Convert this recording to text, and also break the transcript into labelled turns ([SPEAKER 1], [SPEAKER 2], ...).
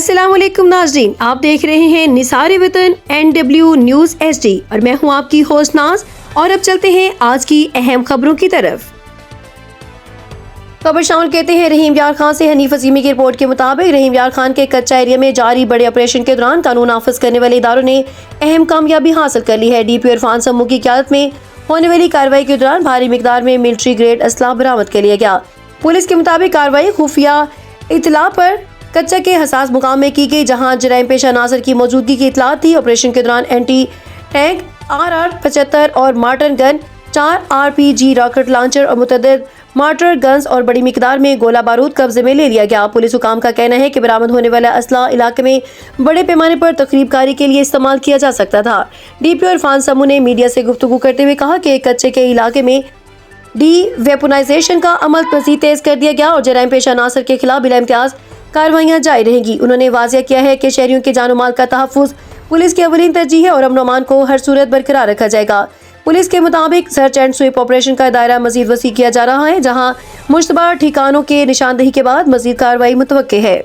[SPEAKER 1] अस्सलाम वालेकुम नाज़रीन, आप देख रहे हैं निसार वतन NW न्यूज़ HD और मैं हूं आपकी होस्ट नाज। और अब चलते हैं आज की अहम खबरों की तरफ। खबर शामिल कहते हैं रहीम यार खान से। हनीफ अजीमी की रिपोर्ट के मुताबिक रहीम यार खान के कच्चा एरिया में जारी बड़े ऑपरेशन के दौरान कानून नाफिज करने वाले इदारों ने अहम कामयाबी हासिल कर ली है। DPO इरफान समू की क़यादत में होने वाली कार्रवाई के दौरान भारी मिकदार में मिलिट्री ग्रेड असला बरामद कर लिया गया। पुलिस के मुताबिक कार्रवाई खुफिया इतला पर कच्चा के हसास मुकाम में की गई, जहां जराइम पेशा नासर की मौजूदगी की इतला थी। ऑपरेशन के दौरान एंटी टैंक RR-75 और martyr gun, 4 RPG rocket launcher और मुतअद्दिद मार्टर गन्स और बड़ी मिकदार में गोला बारूद कब्जे में ले लिया गया। पुलिस हुकाम का कहना है कि बरामद होने वाला असला इलाके में बड़े पैमाने पर तकरीबकारी के लिए इस्तेमाल किया जा सकता था। DPO इरफान समू ने मीडिया से गुफ्तगू करते हुए कहा कि कच्चे के इलाके में डी-वेपनाइजेशन का अमल मज़ीद तेज कर दिया गया और जराइम पेशा नासर के खिलाफ बिला इम्तियाज कार्रवाइयाँ जारी रहेंगी। उन्होंने वाज़िया किया है कि शहरियों के जान माल का तहफ़्फ़ुज़ पुलिस की अवलीन तरजीह है और अमन अमान को हर सूरत बरकरार रखा जाएगा। पुलिस के मुताबिक सर्च एंड स्वीप ऑपरेशन का दायरा मजीद वसी किया जा रहा है, जहां मुश्तबा ठिकानों के निशानदही के बाद मजीद कार्रवाई मुतवक्के है।